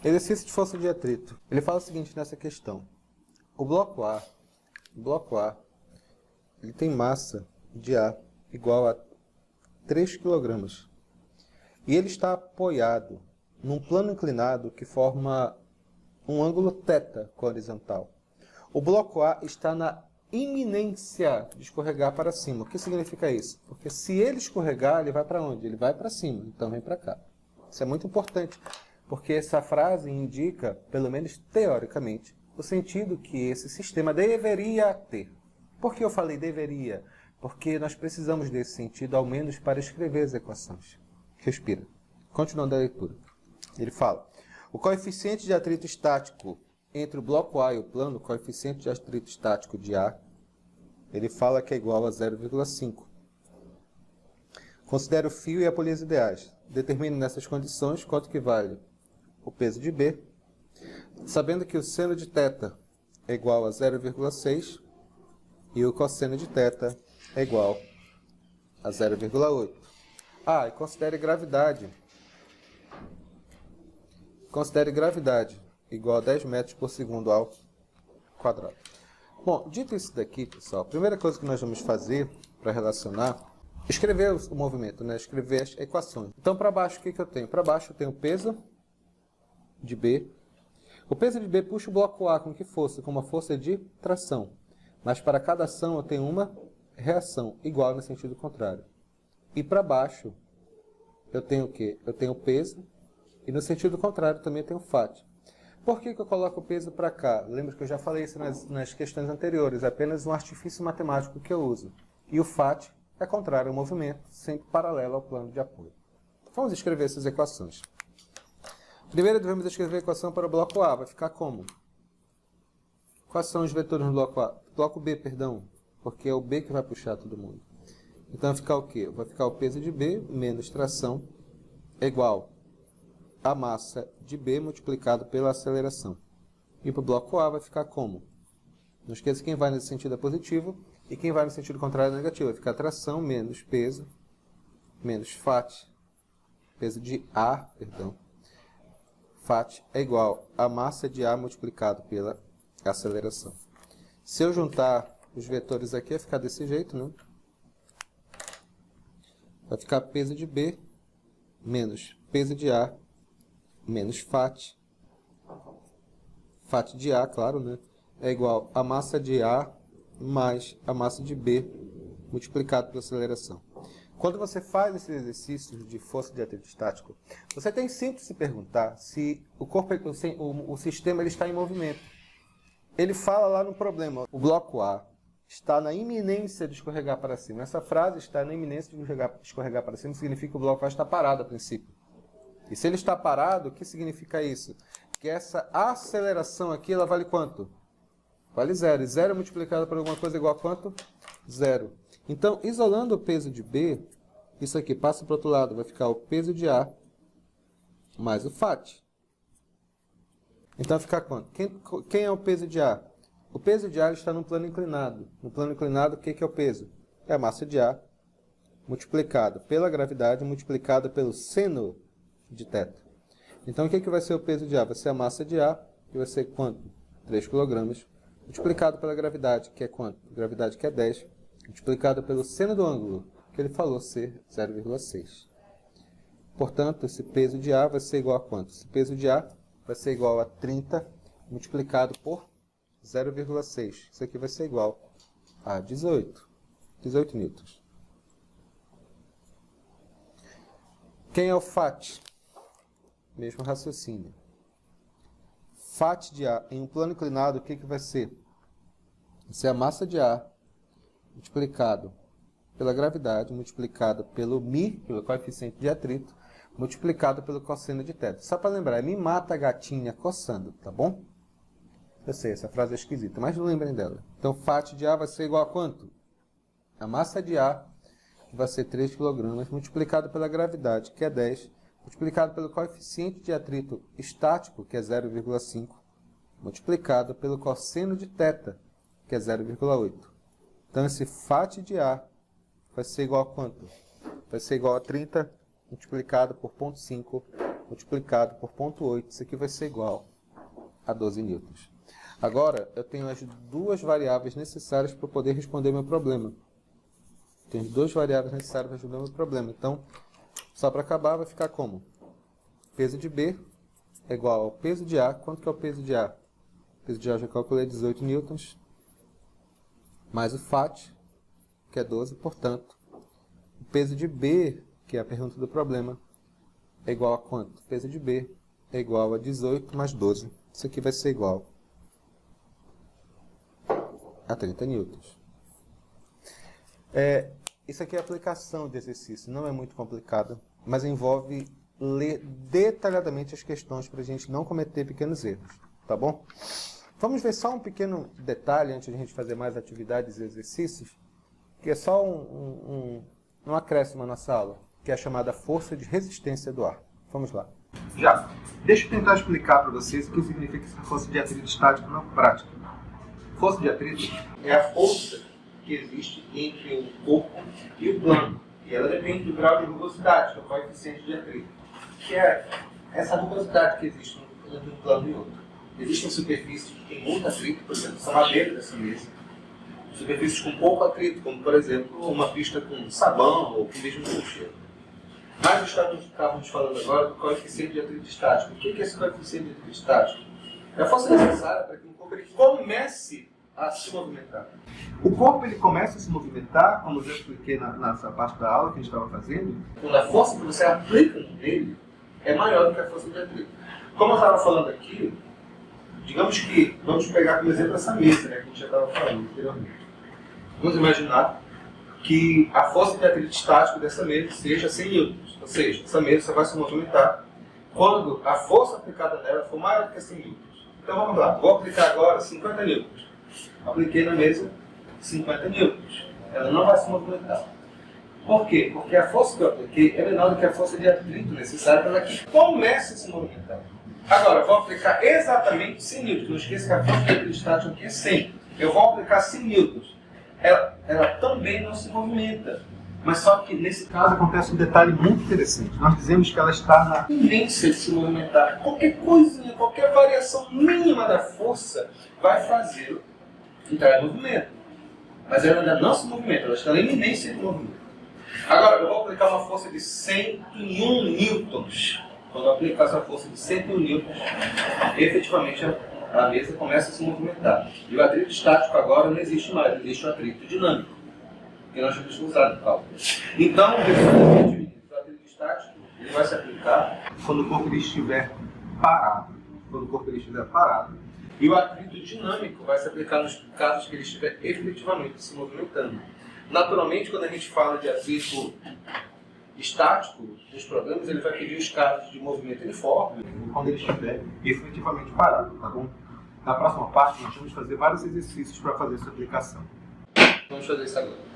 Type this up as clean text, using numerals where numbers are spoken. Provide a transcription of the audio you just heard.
Exercício de força de atrito. Ele fala o seguinte nessa questão. O bloco A, ele tem massa de A igual a 3 kg. E ele está apoiado num plano inclinado que forma um ângulo θ com a horizontal. O bloco A está na iminência de escorregar para cima. O que significa isso? Porque se ele escorregar, ele vai para onde? Ele vai para cima, então vem para cá. Isso é muito importante, porque essa frase indica, pelo menos teoricamente, o sentido que esse sistema deveria ter. Por que eu falei deveria? Porque nós precisamos desse sentido, ao menos para escrever as equações. Respira. Continuando a leitura. Ele fala, o coeficiente de atrito estático entre o bloco A e o plano, o coeficiente de atrito estático de A, ele fala que é igual a 0,5. Considere o fio e a polias ideais. Determine nessas condições quanto que vale o peso de B, sabendo que o seno de θ é igual a 0,6 e o cosseno de θ é igual a 0,8. E considere gravidade. Considere gravidade igual a 10 metros por segundo ao quadrado. Bom, dito isso daqui, pessoal, a primeira coisa que nós vamos fazer para relacionar, escrever o movimento, né? Escrever as equações. Então, para baixo, o que eu tenho? Para baixo eu tenho o peso de B. O peso de B puxa o bloco A com que força? Com uma força de tração. Mas para cada ação eu tenho uma reação, igual no sentido contrário. E para baixo eu tenho o quê? Eu tenho o peso e no sentido contrário também eu tenho o FAT. Por que eu coloco o peso para cá? Lembra que eu já falei isso nas questões anteriores, é apenas um artifício matemático que eu uso. E o FAT é contrário ao movimento, sempre paralelo ao plano de apoio. Vamos escrever essas equações. Primeiro devemos escrever a equação para o bloco A, vai ficar como? Quais são os vetores no bloco A? Bloco B, perdão, porque é o B que vai puxar todo mundo. Então vai ficar o quê? Vai ficar o peso de B menos tração é igual a massa de B multiplicado pela aceleração. E para o bloco A vai ficar como? Não esqueça que quem vai nesse sentido é positivo e quem vai no sentido contrário é negativo. Vai ficar tração menos peso menos FAT, peso de A, perdão. FAT é igual a massa de A multiplicado pela aceleração. Se eu juntar os vetores aqui, vai ficar desse jeito, né? Vai ficar peso de B menos peso de A menos FAT. FAT de A, claro, né? É igual a massa de A mais a massa de B multiplicado pela aceleração. Quando você faz esses exercícios de força de atrito estático, você tem sempre que se perguntar se o sistema ele está em movimento. Ele fala lá no problema, o bloco A está na iminência de escorregar para cima. Essa frase, está na iminência de escorregar para cima, significa que o bloco A está parado a princípio. E se ele está parado, o que significa isso? Que essa aceleração aqui, ela vale quanto? Vale 0. E 0 multiplicado por alguma coisa igual a quanto? 0. Então, isolando o peso de B, isso aqui passa para o outro lado, vai ficar o peso de A mais o FAT. Então, vai ficar quanto? Quem é o peso de A? O peso de A está no plano inclinado. No plano inclinado, o que é o peso? É a massa de A multiplicado pela gravidade, multiplicado pelo seno de θ. Então, o que vai ser o peso de A? Vai ser a massa de A, que vai ser quanto? 3 kg, multiplicado pela gravidade, que é quanto? Gravidade que é 10, multiplicado pelo seno do ângulo, que ele falou ser 0,6. Portanto, esse peso de A vai ser igual a quanto? Esse peso de A vai ser igual a 30 multiplicado por 0,6. Isso aqui vai ser igual a 18 newtons. Quem é o FAT? Mesmo raciocínio. FAT de A em um plano inclinado, o que vai ser? Vai ser a massa de A multiplicado pela gravidade, multiplicado pelo μ, pelo coeficiente de atrito, multiplicado pelo cosseno de θ. Só para lembrar, me mata a gatinha coçando, tá bom? Eu sei, essa frase é esquisita, mas não lembrem dela. Então, FAT de A vai ser igual a quanto? A massa de A, que vai ser 3 kg, multiplicado pela gravidade, que é 10, multiplicado pelo coeficiente de atrito estático, que é 0,5, multiplicado pelo cosseno de θ, que é 0,8. Então, esse FAT de A vai ser igual a quanto? Vai ser igual a 30 multiplicado por 0,5, multiplicado por 0,8, isso aqui vai ser igual a 12 newtons. Agora, eu tenho as duas variáveis necessárias para poder responder meu problema. Tenho as duas variáveis necessárias para responder meu problema. Então, só para acabar, vai ficar como? Peso de B é igual ao peso de A. Quanto que é o peso de A? O peso de A eu já calculei 18 newtons. Mais o FAT, que é 12, portanto, o peso de B, que é a pergunta do problema, é igual a quanto? O peso de B é igual a 18 mais 12. Isso aqui vai ser igual a 30 newtons. Isso aqui é aplicação de exercício, não é muito complicado, mas envolve ler detalhadamente as questões para a gente não cometer pequenos erros, tá bom? Vamos ver só um pequeno detalhe antes de a gente fazer mais atividades e exercícios, que é só um acréscimo à nossa aula, que é a chamada força de resistência do ar. Vamos lá. Já, deixa eu tentar explicar para vocês o que significa essa força de atrito estático na prática. Força de atrito é a força que existe entre o corpo e o plano. E ela depende do grau de rugosidade, que é o coeficiente de atrito. Que é essa rugosidade que existe entre um plano e outro. Existem superfícies que têm muito atrito, por exemplo, essa madeira dessa mesa. Superfícies com pouco atrito, como por exemplo uma pista com sabão ou com mesmo cheiro. Mas estávamos falando agora do coeficiente de atrito estático. O que é esse coeficiente de atrito estático? É a força necessária para que o corpo ele comece a se movimentar. O corpo ele começa a se movimentar, como eu já expliquei nessa parte da aula que a gente estava fazendo, quando a força que você aplica nele é maior do que a força de atrito. Como eu estava falando aqui, digamos que, vamos pegar como exemplo essa mesa, né, que a gente já estava falando anteriormente. Vamos imaginar que a força de atrito estático dessa mesa seja 100 newtons. Ou seja, essa mesa só vai se movimentar quando a força aplicada nela for maior do que 100 newtons. Então vamos lá, vou aplicar agora 50 newtons. Apliquei na mesa 50 newtons. Ela não vai se movimentar. Por quê? Porque a força que eu apliquei é menor do que a força de atrito necessária para que comece a se movimentar. Agora, vou aplicar exatamente 100 newtons. Não esqueça que a força de atrito estático aqui é 100. Eu vou aplicar 100 newtons. Ela também não se movimenta. Mas só que nesse caso acontece um detalhe muito interessante. Nós dizemos que ela está na tendência de se movimentar. Qualquer coisinha, qualquer variação mínima da força vai fazer entrar em movimento. Mas ela ainda não se movimenta, ela está na iminência de movimento. Agora, eu vou aplicar uma força de 101 newtons. Quando eu aplicar essa força de 101 newtons, efetivamente a mesa começa a se movimentar. E o atrito estático agora não existe mais, existe o atrito dinâmico, que nós temos usado no cálculo. Então, o atrito estático ele vai se aplicar quando o corpo estiver parado. Quando o corpo estiver parado. E o atrito dinâmico vai se aplicar nos casos que ele estiver efetivamente se movimentando. Naturalmente, quando a gente fala de atrito estático dos problemas, ele vai pedir os casos de movimento uniforme quando ele estiver efetivamente parado, tá bom? Na próxima parte, nós vamos fazer vários exercícios para fazer essa aplicação. Vamos fazer isso agora.